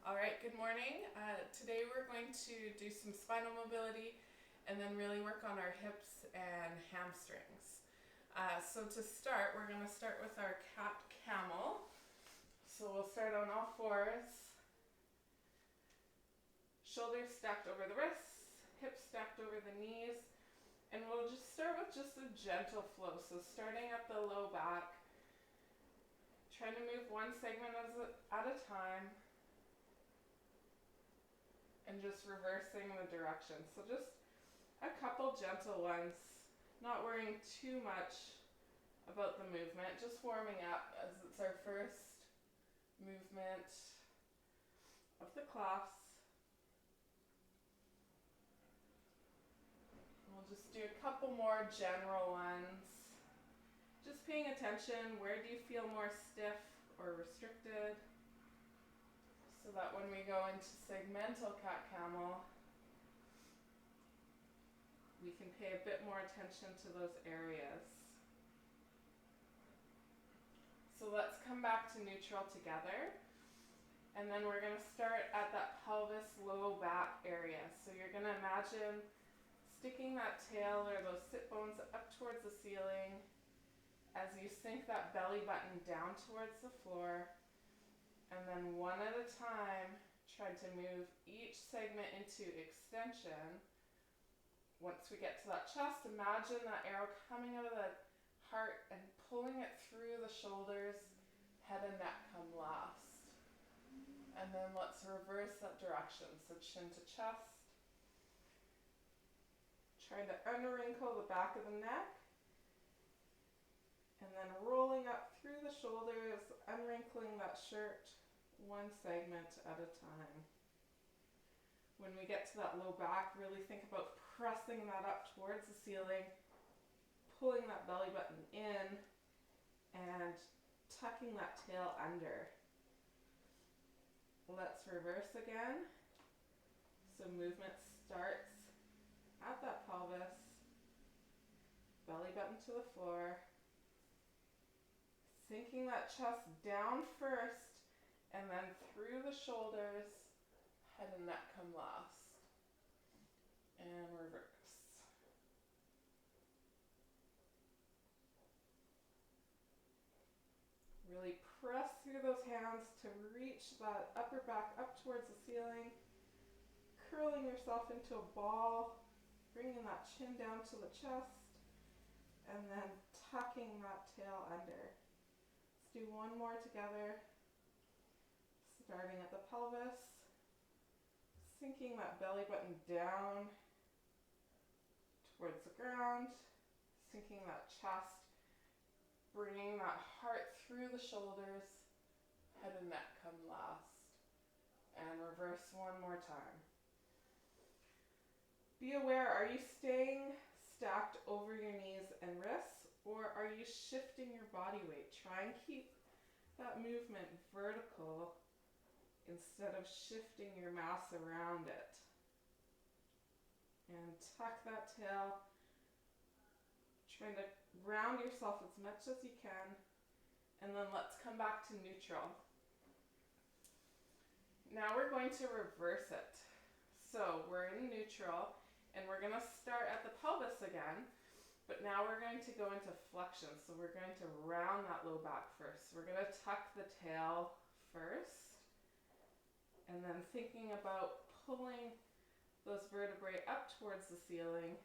All right, good morning. Today we're going to do some spinal mobility and then really work on our hips and hamstrings. So to start, we're going to start with our cat camel. So we'll start on all fours, shoulders stacked over the wrists, hips stacked over the knees, and we'll just start with just a gentle flow. So starting at the low back, trying to move one segment at a time, and just reversing the direction. So just a couple gentle ones, not worrying too much about the movement, just warming up as it's our first movement of the class. We'll just do a couple more general ones. Just paying attention, where do you feel more stiff or restricted? So that when we go into segmental cat-camel, we can pay a bit more attention to those areas. So let's come back to neutral together. And then we're going to start at that pelvis low back area. So you're going to imagine sticking that tail or those sit bones up towards the ceiling as you sink that belly button down towards the floor. And then one at a time, try to move each segment into extension. Once we get to that chest, imagine that arrow coming out of the heart and pulling it through the shoulders, head and neck come last. And then let's reverse that direction. So chin to chest. Trying to unwrinkle the back of the neck. And then rolling up through the shoulders, unwrinkling that shirt, one segment at a time. When we get to that low back, really think about pressing that up towards the ceiling, pulling that belly button in, and tucking that tail under. Let's reverse again. So movement starts at that pelvis, belly button to the floor, sinking that chest down first, and then through the shoulders, head and neck come last. And reverse. Really press through those hands to reach that upper back up towards the ceiling, curling yourself into a ball, bringing that chin down to the chest, and then tucking that tail under. Let's do one more together. Starting at the pelvis, sinking that belly button down towards the ground, sinking that chest, bringing that heart through the shoulders, head and neck come last. And reverse one more time. Be aware, are you staying stacked over your knees and wrists, or are you shifting your body weight? Try and keep that movement vertical instead of shifting your mass around it. And tuck that tail, trying to round yourself as much as you can, and then let's come back to neutral. Now we're going to reverse it. So we're in neutral, and we're going to start at the pelvis again, but now we're going to go into flexion. So we're going to round that low back first. We're going to tuck the tail first, and then thinking about pulling those vertebrae up towards the ceiling,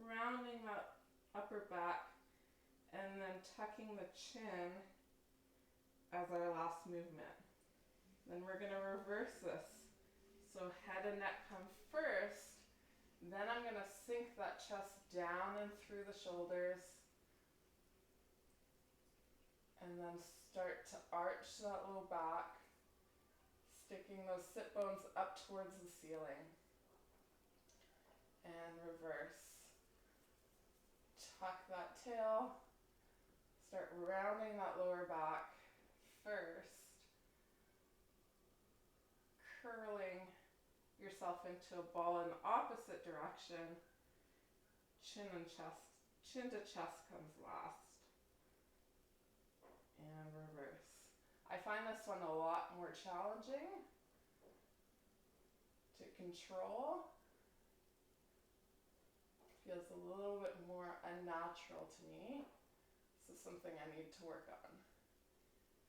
rounding that upper back, and then tucking the chin as our last movement. Then we're going to reverse this. So head and neck come first, then I'm going to sink that chest down and through the shoulders, and then start to arch that low back, sticking those sit bones up towards the ceiling. And reverse. Tuck that tail, start rounding that lower back first, curling yourself into a ball in the opposite direction. Chin to chest comes last. And reverse. I find find this one a lot more challenging to control. Feels a little bit more unnatural to me. This is something I need to work on.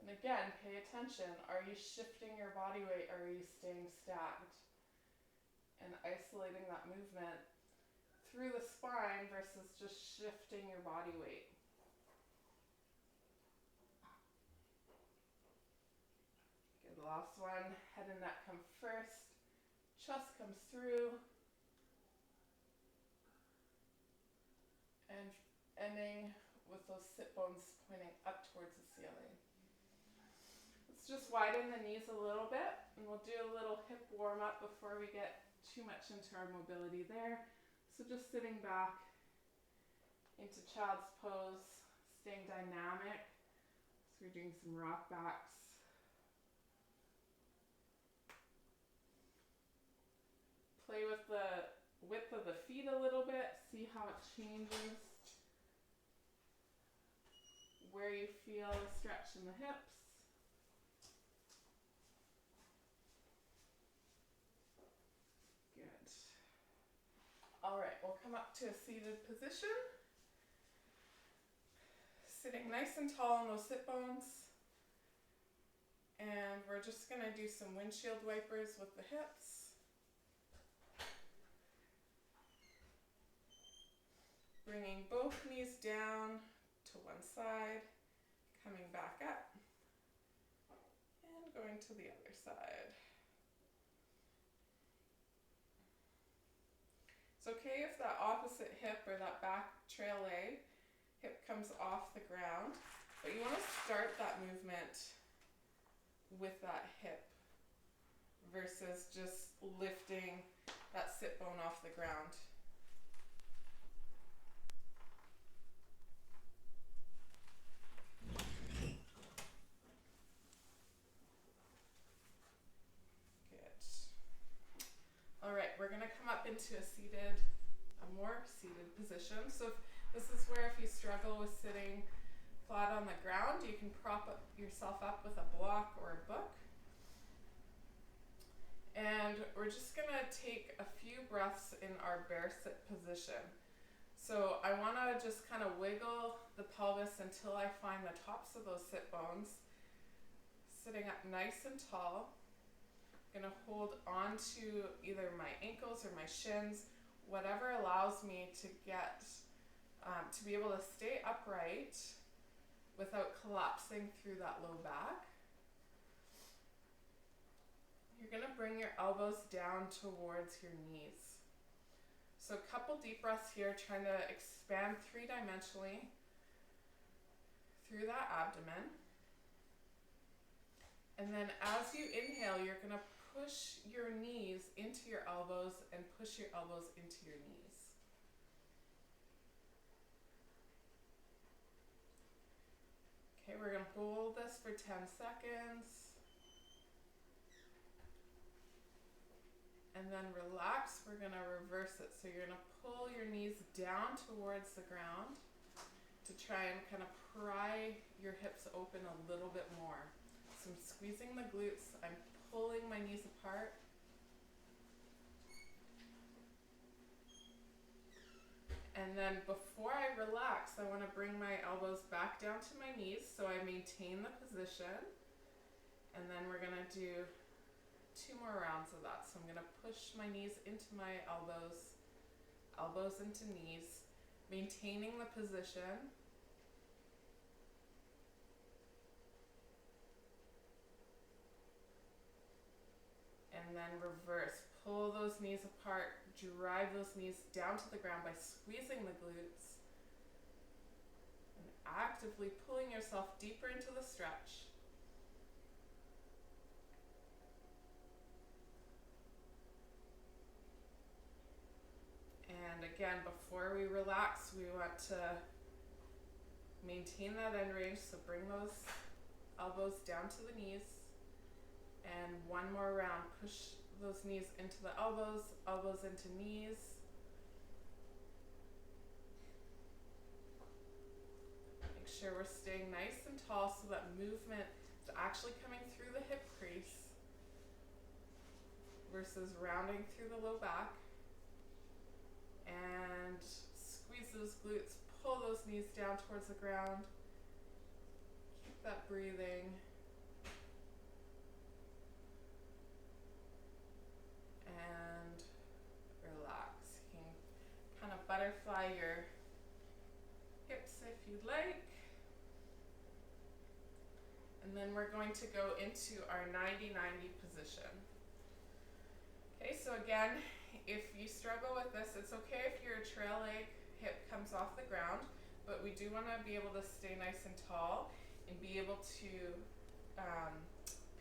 And again, pay attention. Are you shifting your body weight or are you staying stacked? And isolating that movement through the spine versus just shifting your body weight. Okay, the last one, head and neck come first, chest comes through, and ending with those sit bones pointing up towards the ceiling. Let's just widen the knees a little bit, and we'll do a little hip warm up before we get too much into our mobility there. So just sitting back into child's pose, staying dynamic. So we're doing some rock backs. Play with the width of the feet a little bit, see how it changes. Where you feel a stretch in the hips. All right, we'll come up to a seated position. Sitting nice and tall on those sit bones. And we're just gonna do some windshield wipers with the hips. Bringing both knees down to one side, coming back up, and going to the other side. It's okay if that opposite hip or that back trail leg hip comes off the ground, but you want to start that movement with that hip versus just lifting that sit bone off the ground. All right, we're gonna come up into a more seated position. So this is where if you struggle with sitting flat on the ground, you can prop yourself up with a block or a book. And we're just gonna take a few breaths in our bear sit position. So I wanna just kind of wiggle the pelvis until I find the tops of those sit bones. Sitting up nice and tall. Gonna hold on to either my ankles or my shins, whatever allows me to get to be able to stay upright without collapsing through that low back. You're gonna bring your elbows down towards your knees. So a couple deep breaths here, trying to expand three-dimensionally through that abdomen. And then as you inhale, you're gonna push your knees into your elbows and push your elbows into your knees. Okay, we're gonna hold this for 10 seconds. And then relax, we're gonna reverse it. So you're gonna pull your knees down towards the ground to try and kind of pry your hips open a little bit more. So I'm squeezing the glutes, I'm pulling my knees apart. And then before I relax, I want to bring my elbows back down to my knees so I maintain the position. And then we're going to do 2 more rounds of that. So I'm going to push my knees into my elbows, elbows into knees, maintaining the position. And then reverse, pull those knees apart, drive those knees down to the ground by squeezing the glutes and actively pulling yourself deeper into the stretch. And again, before we relax, we want to maintain that end range, so bring those elbows down to the knees. And 1 more round, push those knees into the elbows, elbows into knees. Make sure we're staying nice and tall so that movement It's actually coming through the hip crease versus rounding through the low back. And squeeze those glutes, pull those knees down towards the ground. Keep that breathing. And relax. You can kind of butterfly your hips if you'd like. And then we're going to go into our 90-90 position. Okay, so again, if you struggle with this, it's okay if your trail leg hip comes off the ground, but we do want to be able to stay nice and tall and be able to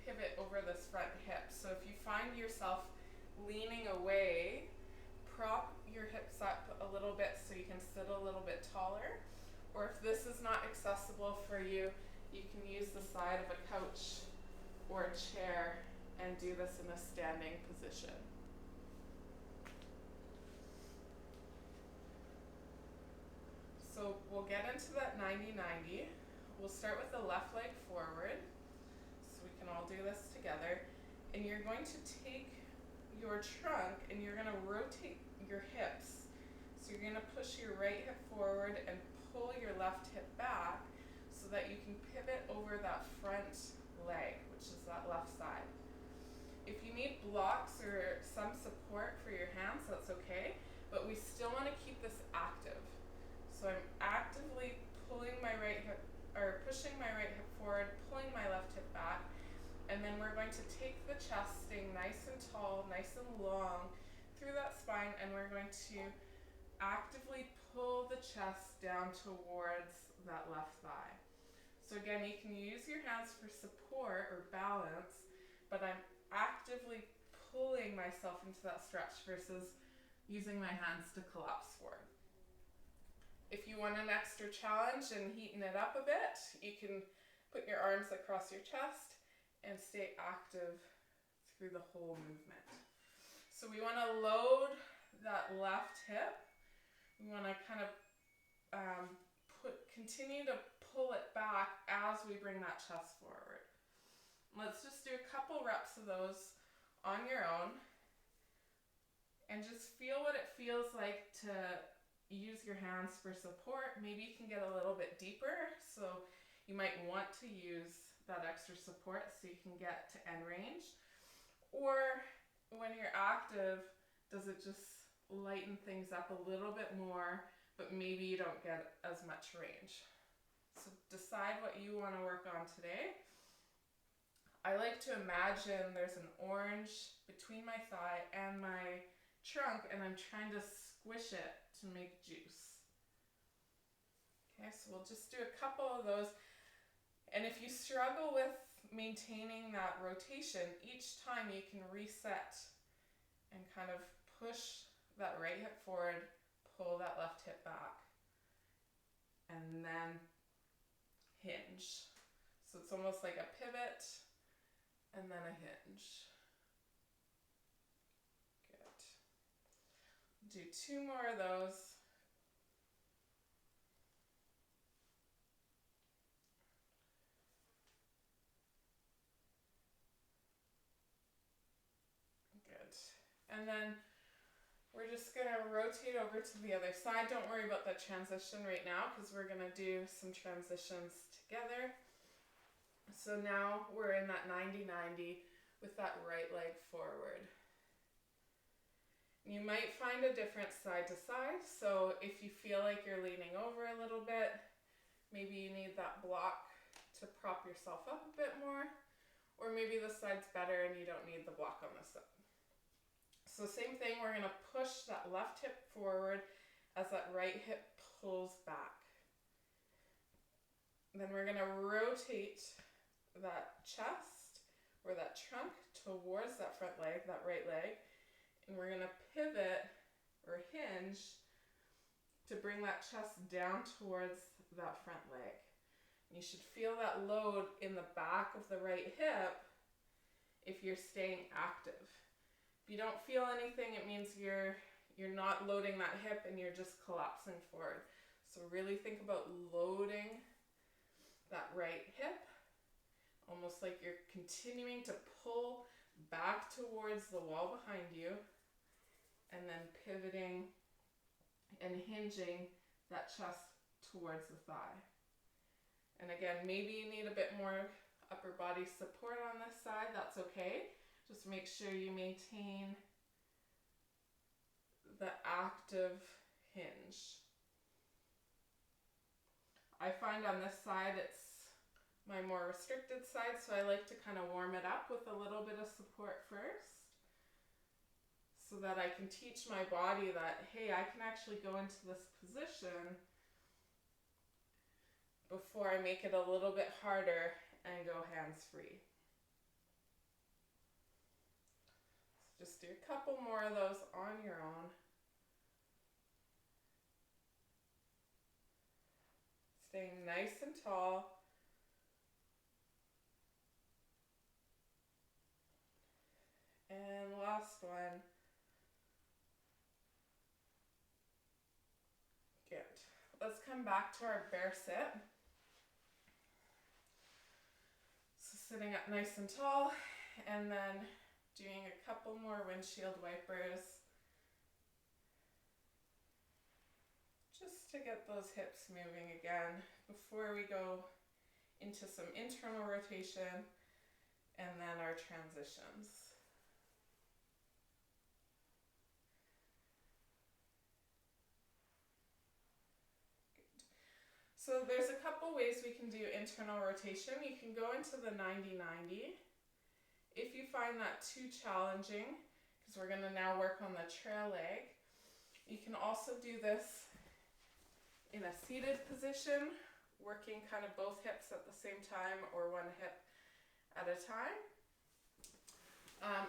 pivot over this front hip. So if you find yourself leaning away, prop your hips up a little bit so you can sit a little bit taller. Or if this is not accessible for you, you can use the side of a couch or a chair and do this in a standing position. So we'll get into that 90-90. We'll start with the left leg forward. So we can all do this together. And you're going to take your trunk and you're going to rotate your hips. So you're going to push your right hip forward and pull your left hip back so that you can pivot over that front leg, which is that left side. If you need blocks or some support for your hands, that's okay, but we still want to keep this active. So I'm actively pulling my right hip, or pushing my right hip forward, pulling my left hip back, and then we're going to take the chest staying nice and tall, nice and long through that spine, and we're going to actively pull the chest down towards that left thigh. So again, you can use your hands for support or balance, but I'm actively pulling myself into that stretch versus using my hands to collapse forward. If you want an extra challenge and heaten it up a bit, you can put your arms across your chest and stay active through the whole movement. So we want to load that left hip. We want to kind of continue to pull it back as we bring that chest forward. Let's just do a couple reps of those on your own and just feel what it feels like to use your hands for support. Maybe you can get a little bit deeper, so you might want to use that extra support so you can get to end range. Or when you're active, does it just lighten things up a little bit more, but maybe you don't get as much range? So decide what you want to work on today. I like to imagine there's an orange between my thigh and my trunk, and I'm trying to squish it to make juice. Okay, so we'll just do a couple of those. And if you struggle with maintaining that rotation, each time you can reset and kind of push that right hip forward, pull that left hip back, and then hinge. So it's almost like a pivot and then a hinge. Do 2 more of those. Good. And then we're just going to rotate over to the other side. Don't worry about that transition right now because we're going to do some transitions together. So now we're in that 90-90 with that right leg forward. You might find a difference side to side, so if you feel like you're leaning over a little bit, maybe you need that block to prop yourself up a bit more, or maybe this side's better and you don't need the block on this side. So same thing, we're going to push that left hip forward as that right hip pulls back. Then we're going to rotate that chest or that trunk towards that front leg, that right leg. And we're going to pivot or hinge to bring that chest down towards that front leg. And you should feel that load in the back of the right hip if you're staying active. If you don't feel anything, it means you're not loading that hip and you're just collapsing forward. So really think about loading that right hip. almost like you're continuing to pull back towards the wall behind you, and then pivoting and hinging that chest towards the thigh. And again, maybe you need a bit more upper body support on this side, that's okay. Just make sure you maintain the active hinge. I find on this side it's my more restricted side, so I like to kind of warm it up with a little bit of support first, so that I can teach my body that, hey, I can actually go into this position before I make it a little bit harder and go hands-free. So just do a couple more of those on your own. Staying nice and tall. And last one. Good. Let's come back to our bear sit. So sitting up nice and tall, and then doing a couple more windshield wipers. Just to get those hips moving again before we go into some internal rotation and then our transitions. So there's a couple ways we can do internal rotation. You can go into the 90-90. If you find that too challenging, because we're going to now work on the trail leg, you can also do this in a seated position, working kind of both hips at the same time or one hip at a time.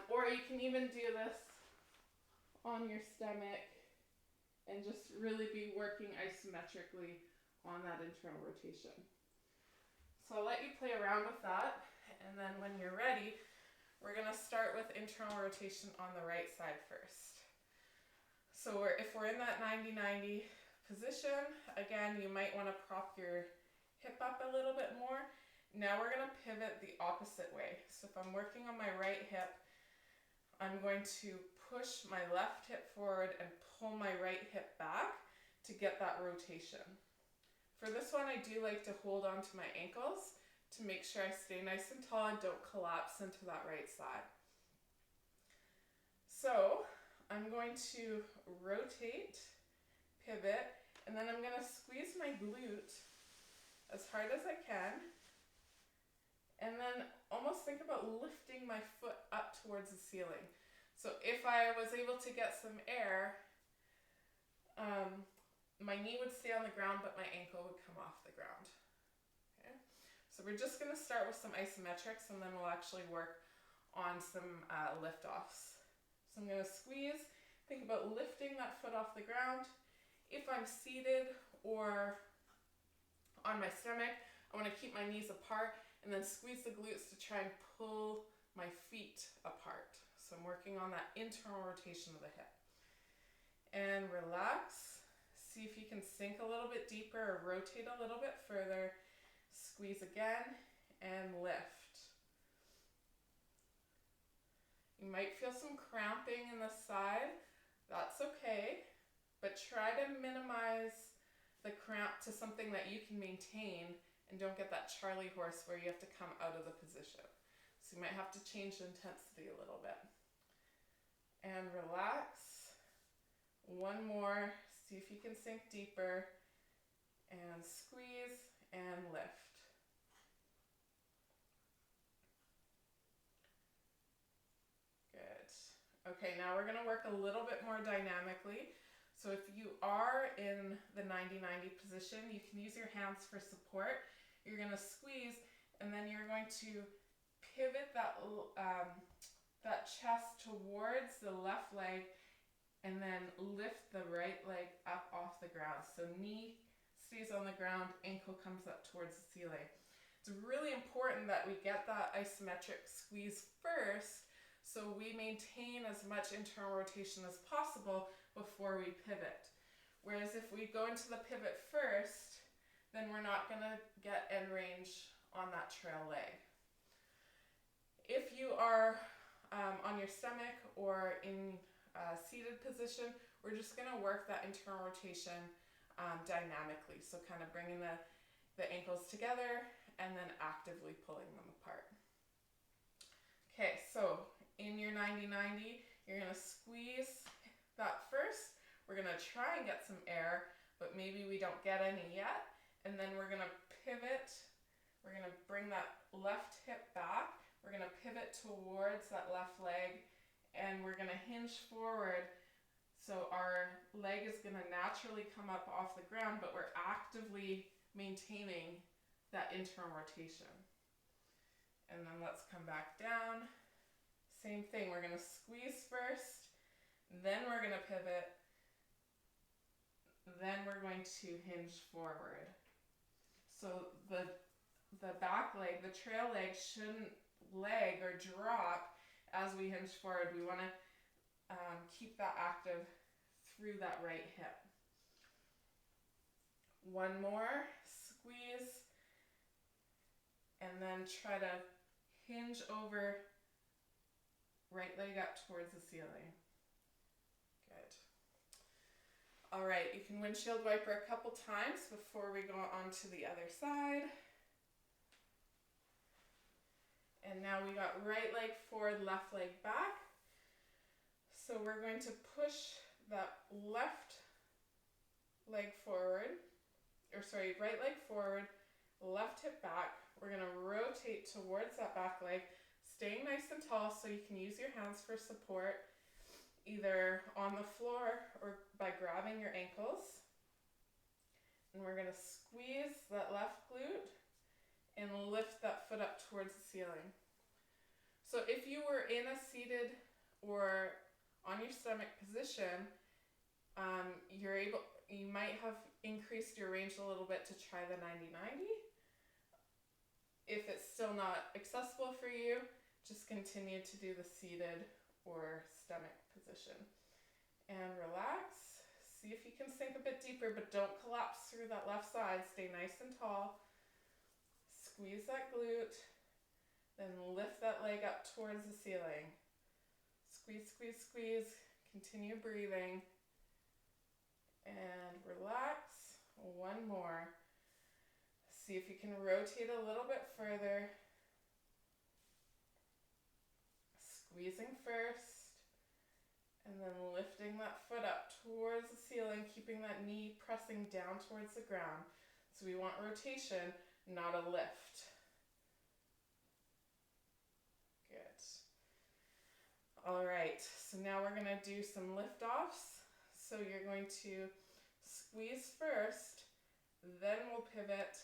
Or you can even do this on your stomach and just really be working isometrically on that internal rotation. So I'll let you play around with that, and then when you're ready, we're going to start with internal rotation on the right side first. So if we're in that 90-90 position, again, you might want to prop your hip up a little bit more. Now we're going to pivot the opposite way. So if I'm working on my right hip, I'm going to push my left hip forward and pull my right hip back to get that rotation. For this one, I do like to hold on to my ankles to make sure I stay nice and tall and don't collapse into that right side. So I'm going to rotate, pivot, and then I'm going to squeeze my glute as hard as I can, and then almost think about lifting my foot up towards the ceiling. So if I was able to get some air, my knee would stay on the ground, but my ankle would come off the ground. Okay? So we're just going to start with some isometrics, and then we'll actually work on some lift-offs. So I'm going to squeeze, think about lifting that foot off the ground. If I'm seated or on my stomach, I want to keep my knees apart and then squeeze the glutes to try and pull my feet apart. So I'm working on that internal rotation of the hip. And relax. See if you can sink a little bit deeper or rotate a little bit further. Squeeze again and lift. You might feel some cramping in the side. That's okay, but try to minimize the cramp to something that you can maintain and don't get that Charlie horse where you have to come out of the position. So you might have to change the intensity a little bit. And relax. One more. See if you can sink deeper, and squeeze and lift. Good. Okay, now we're going to work a little bit more dynamically. So if you are in the 90-90 position, you can use your hands for support. You're going to squeeze, and then you're going to pivot that chest towards the left leg, and then lift the right leg up off the ground. So knee stays on the ground, ankle comes up towards the ceiling. It's really important that we get that isometric squeeze first, so we maintain as much internal rotation as possible before we pivot. Whereas if we go into the pivot first, then we're not going to get end range on that trail leg. If you are on your stomach or in a seated position, we're just going to work that internal rotation dynamically. So kind of bringing the ankles together and then actively pulling them apart. Okay, so in your 90-90, you're going to squeeze that first. We're going to try and get some air, but maybe we don't get any yet. And then we're going to pivot. We're going to bring that left hip back. We're going to pivot towards that left leg, and we're going to hinge forward. So our leg is going to naturally come up off the ground, but we're actively maintaining that internal rotation. And then let's come back down. Same thing, we're going to squeeze first, then we're going to pivot, then we're going to hinge forward. So the back leg, the trail leg shouldn't lag or drop as we hinge forward. We want to keep that active through that right hip. One more, squeeze, and then try to hinge over, right leg up towards the ceiling. Good. All right, you can windshield wiper a couple times before we go on to the other side. And now we got right leg forward, left leg back. So we're going to push that left leg forward, right leg forward, left hip back. We're going to rotate towards that back leg, staying nice and tall so you can use your hands for support, either on the floor or by grabbing your ankles. And we're going to squeeze that left glute and lift that foot up towards the ceiling. So if you were in a seated or on your stomach position, you might have increased your range a little bit to try the 90-90. If it's still not accessible for you, just continue to do the seated or stomach position. And relax. See if you can sink a bit deeper, but don't collapse through that left side. Stay nice and tall. Squeeze that glute, then lift that leg up towards the ceiling. Squeeze, squeeze, squeeze. Continue breathing. And relax. One more. See if you can rotate a little bit further. Squeezing first, and then lifting that foot up towards the ceiling, keeping that knee pressing down towards the ground. So we want rotation, not a lift. Good. All right, so now we're going to do some lift-offs. So you're going to squeeze first, then we'll pivot,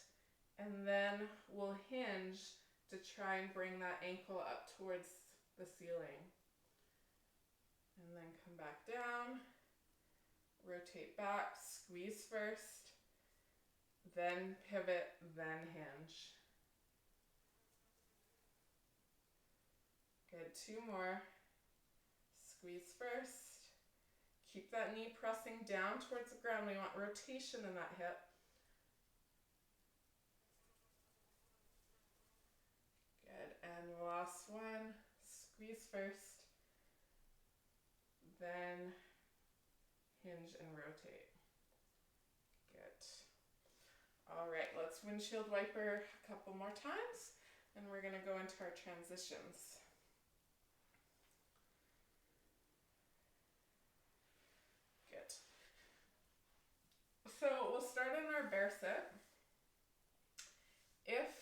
and then we'll hinge to try and bring that ankle up towards the ceiling. And then come back down, rotate back, squeeze first, then pivot, then hinge. Good, two more. Squeeze first. Keep that knee pressing down towards the ground. We want rotation in that hip. Good, and last one. Squeeze first, then hinge and rotate. Good. All right, let's windshield wiper a couple more times, and we're going to go into our transitions. Good. So we'll start in our bear sit. If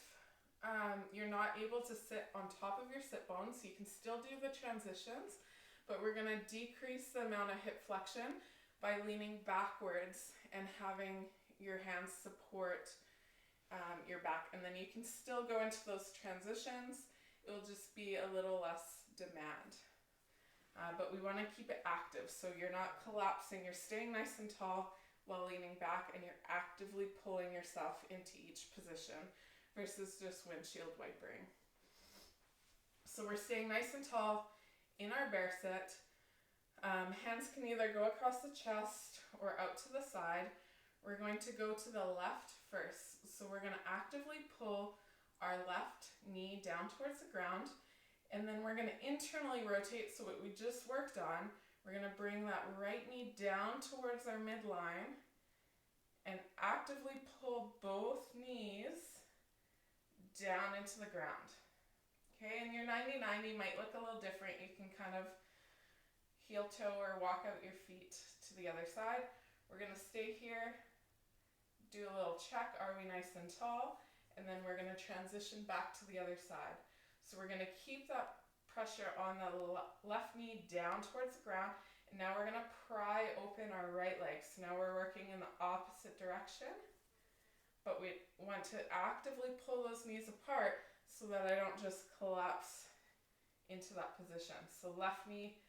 you're not able to sit on top of your sit bones, you can still do the transitions, but we're going to decrease the amount of hip flexion by leaning backwards and having your hands support your back. And then you can still go into those transitions. It'll just be a little less demand. But we want to keep it active, so you're not collapsing, you're staying nice and tall while leaning back, and you're actively pulling yourself into each position versus just windshield wipering. So we're staying nice and tall in our bear sit. Hands can either go across the chest or out to the side. We're going to go to the left first. So we're going to actively pull our left knee down towards the ground, And then we're going to internally rotate, so what we just worked on, we're going to bring that right knee down towards our midline and actively pull both knees down into the ground. Okay, and your 90-90 might look a little different. You can kind of heel toe or walk out your feet to the other side. We're going to stay here, do a little check, are we nice and tall? And then we're going to transition back to the other side. So we're going to keep that pressure on the left knee down towards the ground. And now we're going to pry open our right leg. So now we're working in the opposite direction. But we want to actively pull those knees apart so that I don't just collapse into that position. So left knee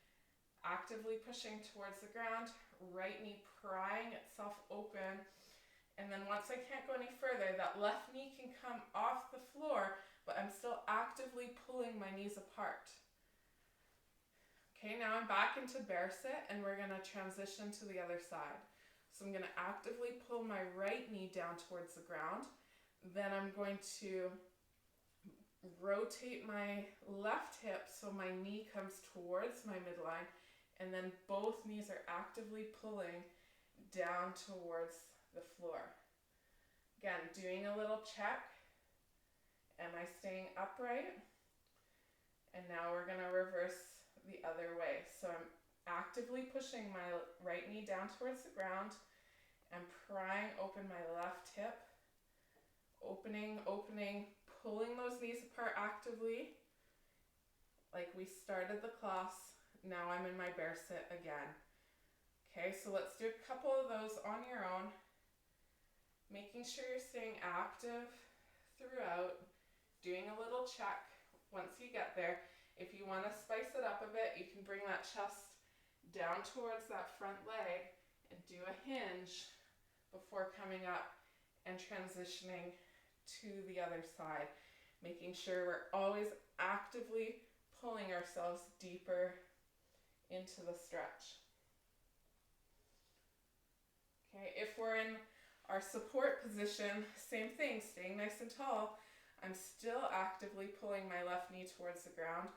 actively pushing towards the ground, right knee prying itself open. And then once I can't go any further, that left knee can come off the floor, but I'm still actively pulling my knees apart. Okay, now I'm back into bear sit, and we're going to transition to the other side. So I'm going to actively pull my right knee down towards the ground. Then I'm going to rotate my left hip so my knee comes towards my midline, and then both knees are actively pulling down towards the floor. Again, doing a little check. Am I staying upright? And now we're going to reverse the other way. So I'm actively pushing my right knee down towards the ground and prying open my left hip. Opening, pulling those knees apart actively like we started the class. Now I'm in my bear sit again. Okay, so let's do a couple of those on your own. Making sure you're staying active throughout, doing a little check once you get there. If you want to spice it up a bit, you can bring that chest down towards that front leg and do a hinge before coming up and transitioning to the other side, making sure we're always actively pulling ourselves deeper into the stretch. Okay, if we're in our support position, same thing, staying nice and tall. I'm still actively pulling my left knee towards the ground.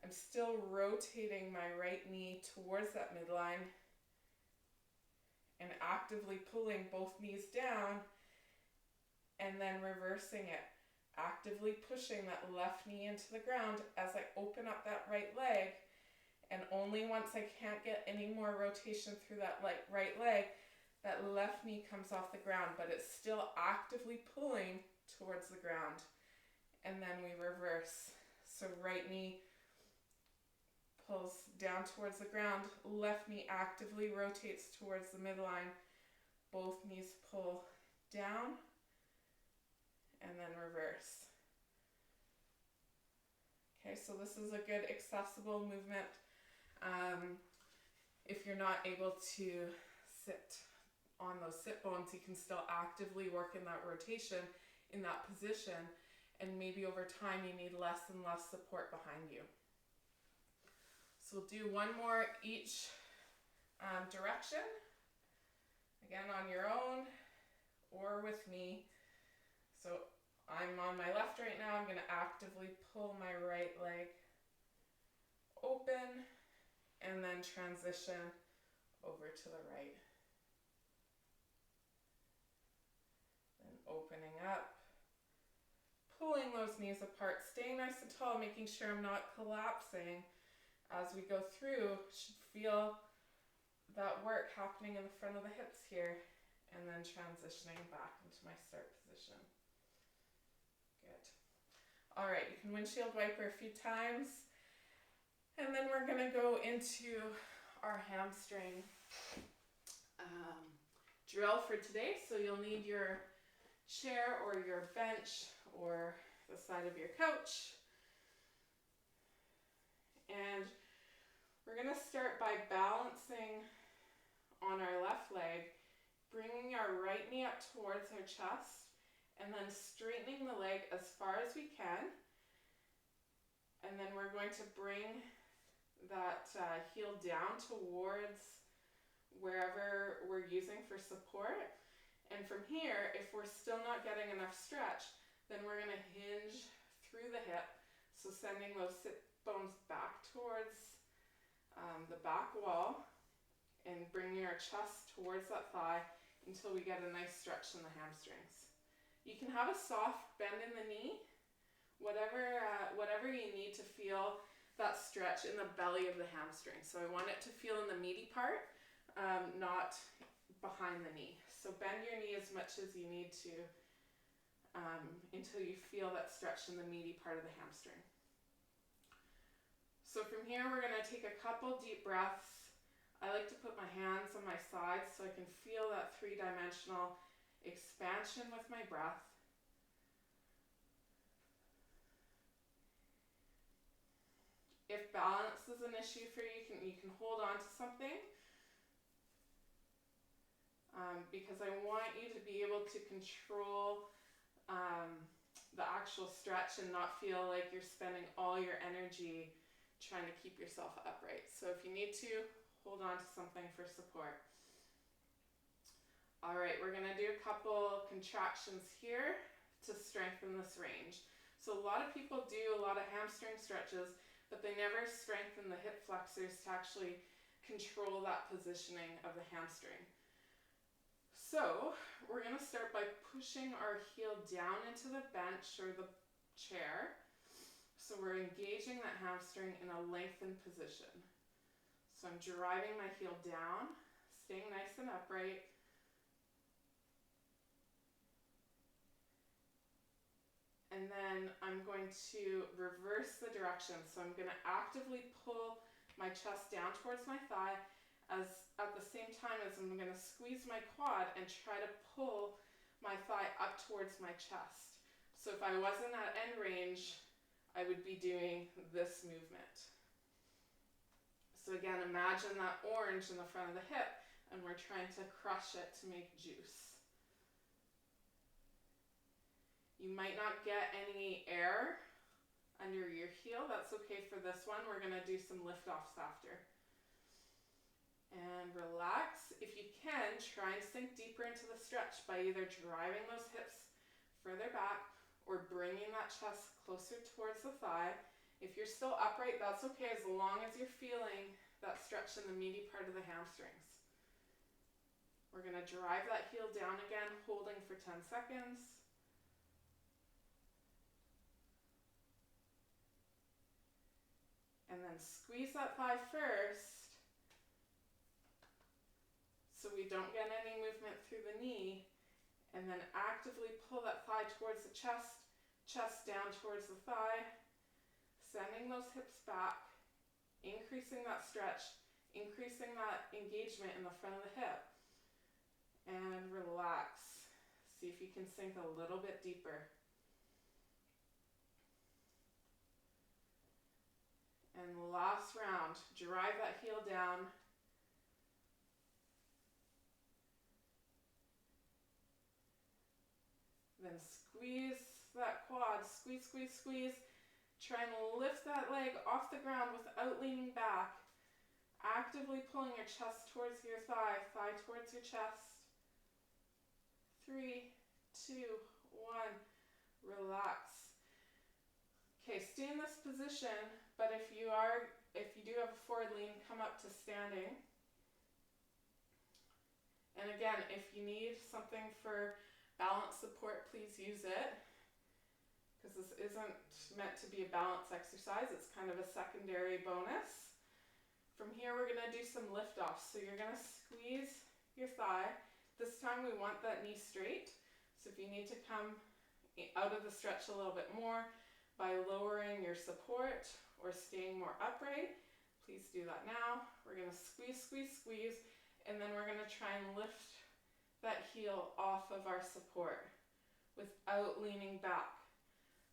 I'm still rotating my right knee towards that midline and actively pulling both knees down and then reversing it. Actively pushing that left knee into the ground as I open up that right leg, and only once I can't get any more rotation through that right leg, that left knee comes off the ground, but it's still actively pulling towards the ground. And then we reverse. So right knee pulls down towards the ground, left knee actively rotates towards the midline, both knees pull down, and then reverse. Okay, so this is a good accessible movement. If you're not able to sit on those sit bones, you can still actively work in that rotation in that position, and maybe over time you need less and less support behind you. So we'll do one more each direction, again on your own or with me. So I'm on my left right now. I'm going to actively pull my right leg open and then transition over to the right. Opening up, pulling those knees apart, staying nice and tall, making sure I'm not collapsing as we go through. Should feel that work happening in the front of the hips here, and then transitioning back into my start position. Good. All right, you can windshield wiper a few times, and then we're going to go into our hamstring drill for today. So you'll need your chair or your bench or the side of your couch. And we're going to start by balancing on our left leg, bringing our right knee up towards our chest, and then straightening the leg as far as we can. And then we're going to bring that heel down towards wherever we're using for support. And from here, if we're still not getting enough stretch, then we're going to hinge through the hip. So sending those sit bones back towards the back wall and bring your chest towards that thigh until we get a nice stretch in the hamstrings. You can have a soft bend in the knee, whatever you need to feel that stretch in the belly of the hamstring. So I want it to feel in the meaty part, not behind the knee. So bend your knee as much as you need to until you feel that stretch in the meaty part of the hamstring. So from here, we're going to take a couple deep breaths. I like to put my hands on my sides so I can feel that three-dimensional expansion with my breath. If balance is an issue for you, you can hold on to something because I want you to be able to control the actual stretch and not feel like you're spending all your energy trying to keep yourself upright. So if you need to, hold on to something for support. All right, we're gonna do a couple contractions here to strengthen this range. So a lot of people do a lot of hamstring stretches, but they never strengthen the hip flexors to actually control that positioning of the hamstring. So we're gonna start by pushing our heel down into the bench or the chair. So we're engaging that hamstring in a lengthened position. So I'm driving my heel down, staying nice and upright. And then I'm going to reverse the direction. So I'm going to actively pull my chest down towards my thigh at the same time as I'm going to squeeze my quad and try to pull my thigh up towards my chest. So if I wasn't at end range, I would be doing this movement. So again, imagine that orange in the front of the hip, and we're trying to crush it to make juice. You might not get any air under your heel. That's okay for this one. We're going to do some lift-offs after. And relax. If you can, try and sink deeper into the stretch by either driving those hips further back or bringing that chest closer towards the thigh. If you're still upright, that's okay as long as you're feeling that stretch in the meaty part of the hamstrings. We're going to drive that heel down again, holding for 10 seconds. And then squeeze that thigh first so we don't get any movement through the knee. And then actively pull that thigh towards the chest, chest down towards the thigh, sending those hips back, increasing that stretch, increasing that engagement in the front of the hip. And relax. See if you can sink a little bit deeper. And last round, drive that heel down. Then squeeze that quad, squeeze, squeeze, squeeze. Try and lift that leg off the ground without leaning back. Actively pulling your chest towards your thigh, thigh towards your chest. 3, 2, 1, relax. Okay, stay in this position, but if you do have a forward lean, come up to standing. And again, if you need something for balance support, please use it, because this isn't meant to be a balance exercise. It's kind of a secondary bonus. From here, we're going to do some lift-offs. So you're going to squeeze your thigh. This time we want that knee straight. So if you need to come out of the stretch a little bit more by lowering your support or staying more upright, please do that now. We're going to squeeze, squeeze, squeeze, and then we're going to try and lift that heel off of our support without leaning back.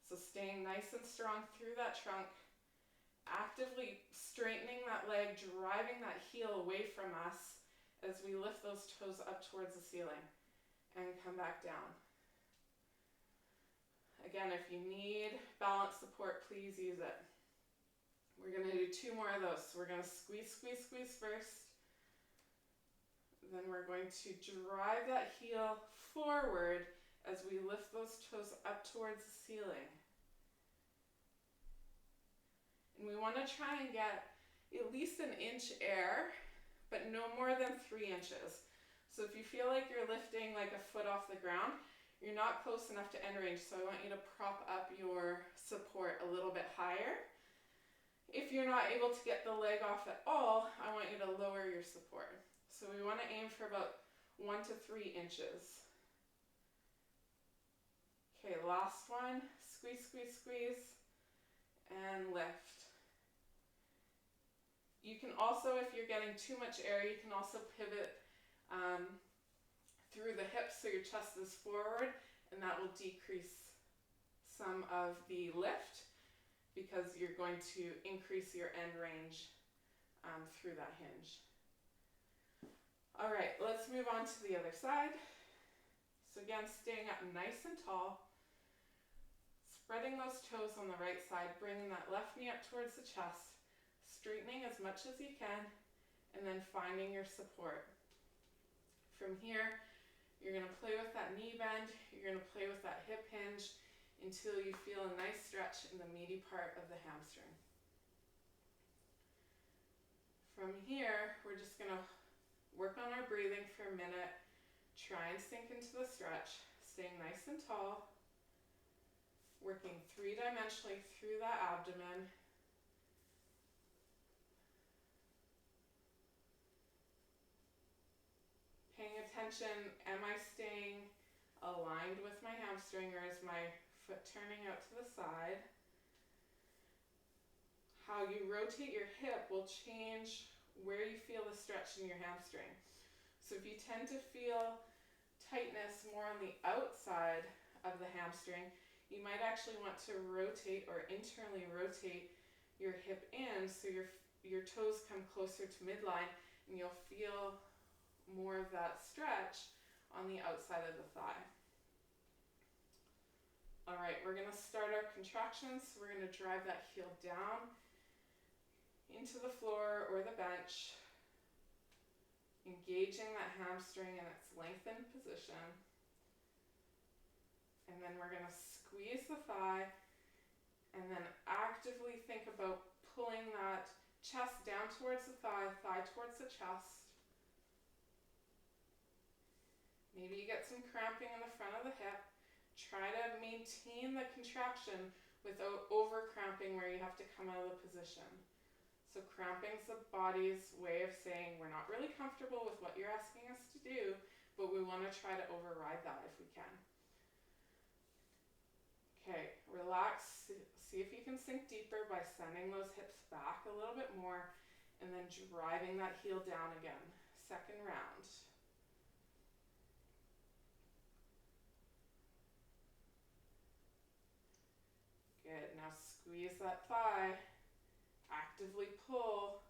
So staying nice and strong through that trunk, actively straightening that leg, driving that heel away from us as we lift those toes up towards the ceiling and come back down. Again, if you need balance support, please use it. We're going to do 2 more of those. So we're going to squeeze, squeeze, squeeze first. Then we're going to drive that heel forward as we lift those toes up towards the ceiling. And we want to try and get at least an inch air, but no more than 3 inches. So if you feel like you're lifting like a foot off the ground, you're not close enough to end range, so I want you to prop up your support a little bit higher. If you're not able to get the leg off at all, I want you to lower your support. So we want to aim for about 1 to 3 inches. Okay, last one. Squeeze, squeeze, squeeze, and lift. You can also, if you're getting too much air, you can also pivot through the hips so your chest is forward, and that will decrease some of the lift because you're going to increase your end range through that hinge. All right, let's move on to the other side. So again, staying up nice and tall, spreading those toes on the right side, bringing that left knee up towards the chest, straightening as much as you can, and then finding your support. From here, you're going to play with that knee bend, you're going to play with that hip hinge until you feel a nice stretch in the meaty part of the hamstring. From here, we're just going to work on our breathing for a minute, try and sink into the stretch, staying nice and tall, working 3-dimensionally through that abdomen. Paying attention, am I staying aligned with my hamstring, or is my foot turning out to the side? How you rotate your hip will change where you feel the stretch in your hamstring. So if you tend to feel tightness more on the outside of the hamstring, you might actually want to rotate or internally rotate your hip in so your toes come closer to midline, and you'll feel more of that stretch on the outside of the thigh. All right, we're going to start our contractions. We're going to drive that heel down into the floor or the bench, engaging that hamstring in its lengthened position. And then we're going to squeeze the thigh and then actively think about pulling that chest down towards the thigh, thigh towards the chest. Maybe you get some cramping in the front of the hip. Try to maintain the contraction without over cramping where you have to come out of the position. So cramping is the body's way of saying we're not really comfortable with what you're asking us to do, but we want to try to override that if we can. Okay, relax. See if you can sink deeper by sending those hips back a little bit more and then driving that heel down again. Second round. Good, now squeeze that thigh, actively pull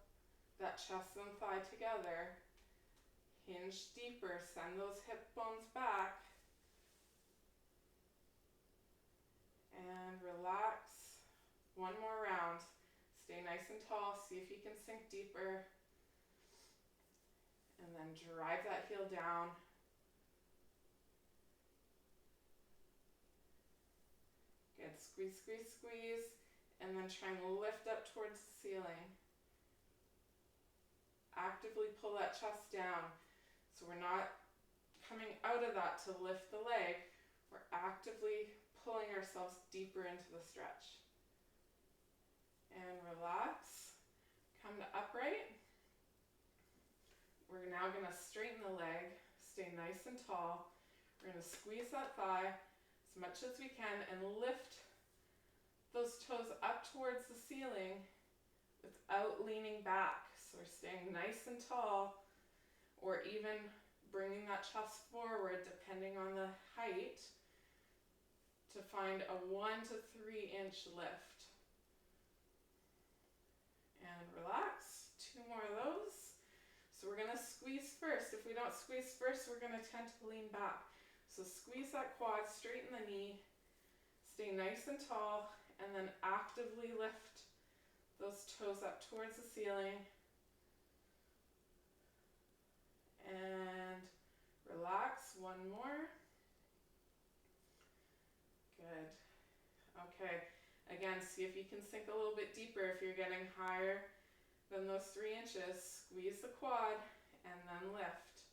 that chest and thigh together, hinge deeper, send those hip bones back, and relax. One more round, stay nice and tall, see if you can sink deeper, and then drive that heel down. Good, squeeze, squeeze, squeeze, and then try and lift up towards the ceiling. Actively pull that chest down. So we're not coming out of that to lift the leg, we're actively pulling ourselves deeper into the stretch. And relax, come to upright. We're now going to straighten the leg, stay nice and tall. We're going to squeeze that thigh as much as we can and lift those toes up towards the ceiling without leaning back. So we're staying nice and tall, or even bringing that chest forward depending on the height to find a 1 to 3 inch lift. And relax, 2 more of those. So we're going to squeeze first. If we don't squeeze first, we're going to tend to lean back. So squeeze that quad, straighten the knee, stay nice and tall, and then actively lift those toes up towards the ceiling. And relax, 1 more. Good. Okay, Again, see if you can sink a little bit deeper. If you're getting higher than those 3 inches, squeeze the quad and then lift.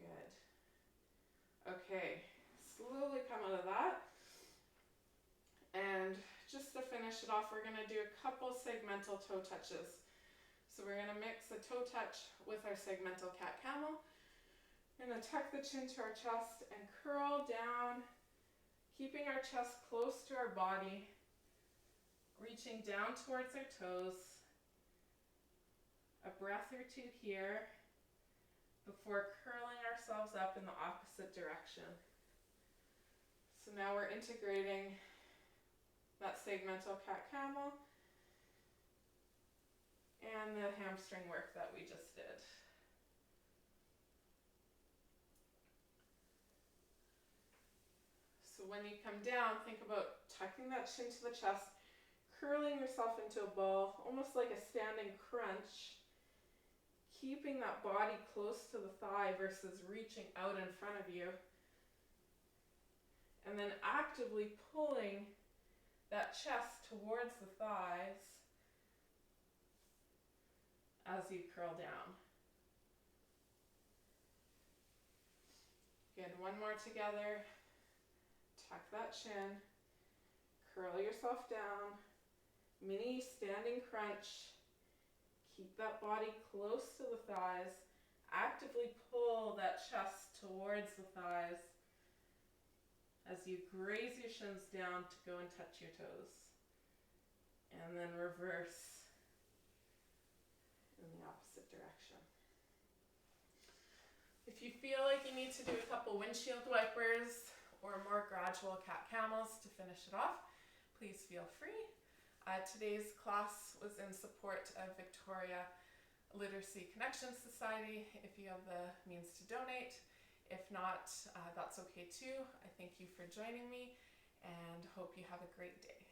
Good. Okay, slowly come out of that. And just to finish it off, we're going to do a couple segmental toe touches. So we're going to mix a toe touch with our segmental cat camel. We're going to tuck the chin to our chest and curl down, keeping our chest close to our body, reaching down towards our toes. A breath or two here before curling ourselves up in the opposite direction. So now we're integrating that segmental cat camel and the hamstring work that we just did. So when you come down, think about tucking that chin to the chest, curling yourself into a ball, almost like a standing crunch, keeping that body close to the thigh versus reaching out in front of you, and then actively pulling that chest towards the thighs as you curl down. Good, one more together. Tuck that chin, curl yourself down, mini standing crunch. Keep that body close to the thighs. Actively pull that chest towards the thighs as you graze your shins down to go and touch your toes. And then reverse in the opposite direction. If you feel like you need to do a couple windshield wipers or more gradual cat camels to finish it off, please feel free. Today's class was in support of Victoria Literacy Connection Society, if you have the means to donate. If not, that's okay too. I thank you for joining me and hope you have a great day.